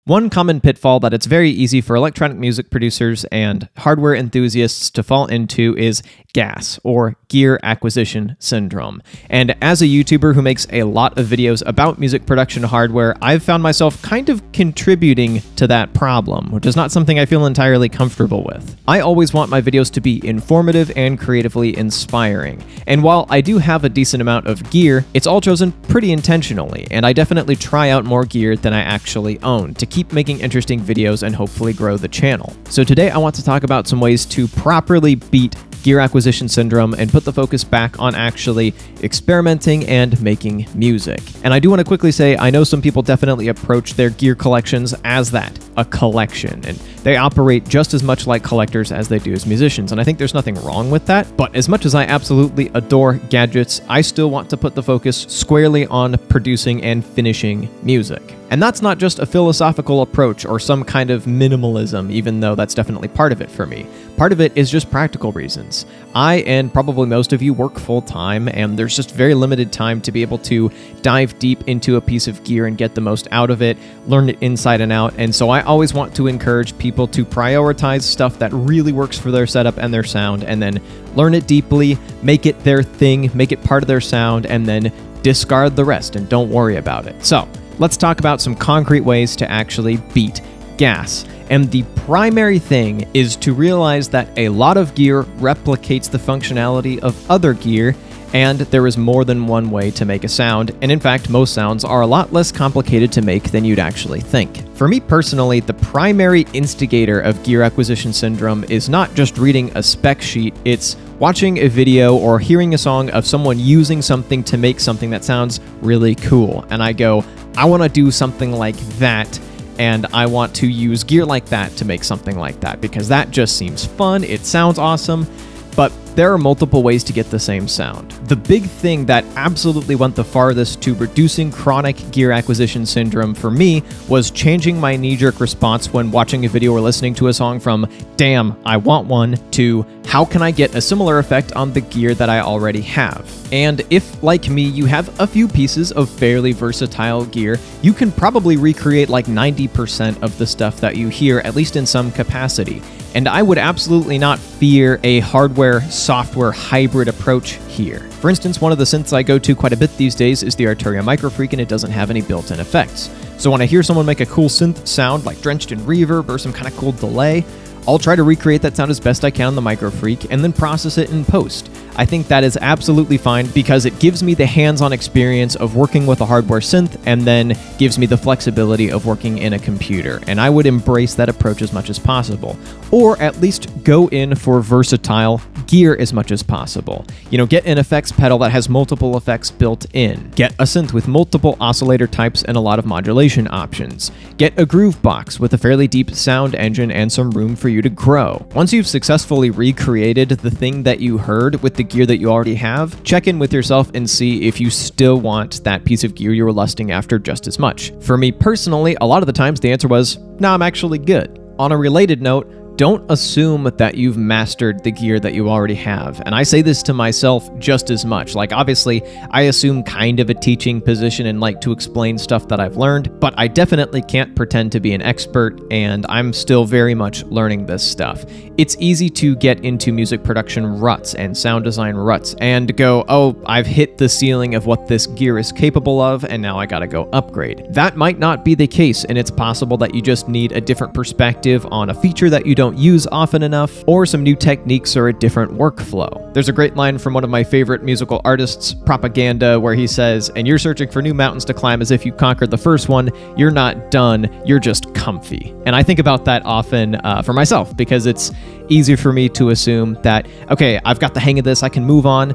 One common pitfall that it's very easy for electronic music producers and hardware enthusiasts to fall into is GAS, or Gear Acquisition Syndrome. And as a YouTuber who makes a lot of videos about music production hardware, I've found myself kind of contributing to that problem, which is not something I feel entirely comfortable with. I always want my videos to be informative and creatively inspiring. And while I do have a decent amount of gear, it's all chosen pretty intentionally, and I definitely try out more gear than I actually own to keep making interesting videos and hopefully grow the channel. So today I want to talk about some ways to properly beat gear acquisition syndrome and put the focus back on actually experimenting and making music. And I do want to quickly say, I know some people definitely approach their gear collections as that, a collection, and they operate just as much like collectors as they do as musicians, and I think there's nothing wrong with that. But as much as I absolutely adore gadgets, I still want to put the focus squarely on producing and finishing music. And that's not just a philosophical approach or some kind of minimalism, even though that's definitely part of it for me. Part of it is just practical reasons. I, and probably most of you, work full-time, and there's just very limited time to be able to dive deep into a piece of gear and get the most out of it, learn it inside and out, and so I always want to encourage people to prioritize stuff that really works for their setup and their sound, and then learn it deeply, make it their thing, make it part of their sound, and then discard the rest and don't worry about it. So, let's talk about some concrete ways to actually beat GAS. And the primary thing is to realize that a lot of gear replicates the functionality of other gear, and there is more than one way to make a sound, and in fact, most sounds are a lot less complicated to make than you'd actually think. For me personally, the primary instigator of gear acquisition syndrome is not just reading a spec sheet, it's watching a video or hearing a song of someone using something to make something that sounds really cool, and I go, I want to do something like that, and I want to use gear like that to make something like that, because that just seems fun, it sounds awesome, but there are multiple ways to get the same sound. The big thing that absolutely went the farthest to reducing chronic gear acquisition syndrome for me was changing my knee-jerk response when watching a video or listening to a song from, damn, I want one, to, how can I get a similar effect on the gear that I already have? And if, like me, you have a few pieces of fairly versatile gear, you can probably recreate like 90% of the stuff that you hear, at least in some capacity. And I would absolutely not fear a hardware-software hybrid approach here. For instance, one of the synths I go to quite a bit these days is the Arturia Microfreak, and it doesn't have any built-in effects. So when I hear someone make a cool synth sound, like drenched in reverb or some kind of cool delay, I'll try to recreate that sound as best I can on the Microfreak and then process it in post. I think that is absolutely fine because it gives me the hands-on experience of working with a hardware synth and then gives me the flexibility of working in a computer, and I would embrace that approach as much as possible. Or at least go in for versatile gear as much as possible. You know, get an effects pedal that has multiple effects built in. Get a synth with multiple oscillator types and a lot of modulation options. Get a groove box with a fairly deep sound engine and some room for you to grow. Once you've successfully recreated the thing that you heard with the gear that you already have, check in with yourself and see if you still want that piece of gear you were lusting after just as much. For me personally, a lot of the times the answer was, no, I'm actually good. On a related note, don't assume that you've mastered the gear that you already have. And I say this to myself just as much. Like, obviously, I assume kind of a teaching position and like to explain stuff that I've learned, but I definitely can't pretend to be an expert, and I'm still very much learning this stuff. It's easy to get into music production ruts and sound design ruts and go, oh, I've hit the ceiling of what this gear is capable of, and now I gotta go upgrade. That might not be the case, and it's possible that you just need a different perspective on a feature that you don't use often enough, or some new techniques or a different workflow. There's a great line from one of my favorite musical artists, Propaganda, where he says, and you're searching for new mountains to climb as if you conquered the first one, you're not done, you're just comfy. And I think about that often for myself, because it's easy for me to assume that, okay, I've got the hang of this, I can move on.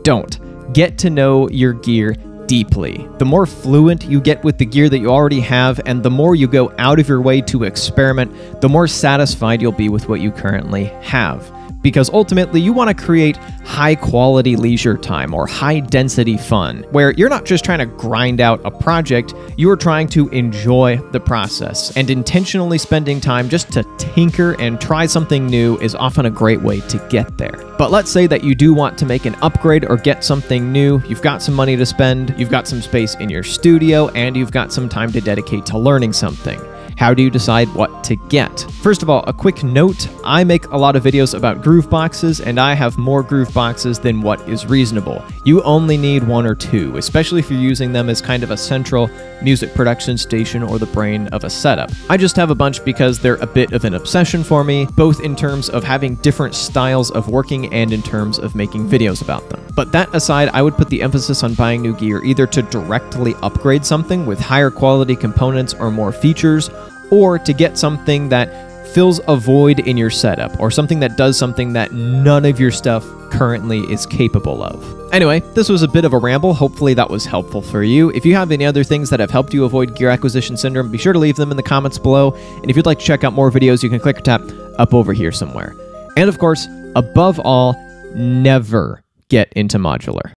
Don't. Get to know your gear deeply. The more fluent you get with the gear that you already have, and the more you go out of your way to experiment, the more satisfied you'll be with what you currently have. Because ultimately, you want to create high-quality leisure time or high-density fun, where you're not just trying to grind out a project, you are trying to enjoy the process. And intentionally spending time just to tinker and try something new is often a great way to get there. But let's say that you do want to make an upgrade or get something new, you've got some money to spend, you've got some space in your studio, and you've got some time to dedicate to learning something. How do you decide what to get? First of all, a quick note, I make a lot of videos about groove boxes, and I have more groove boxes than what is reasonable. You only need 1 or 2, especially if you're using them as kind of a central music production station or the brain of a setup. I just have a bunch because they're a bit of an obsession for me, both in terms of having different styles of working and in terms of making videos about them. But that aside, I would put the emphasis on buying new gear either to directly upgrade something with higher quality components or more features, or to get something that fills a void in your setup, or something that does something that none of your stuff currently is capable of. Anyway, this was a bit of a ramble. Hopefully that was helpful for you. If you have any other things that have helped you avoid gear acquisition syndrome, be sure to leave them in the comments below. And if you'd like to check out more videos, you can click or tap up over here somewhere. And of course, above all, never get into modular.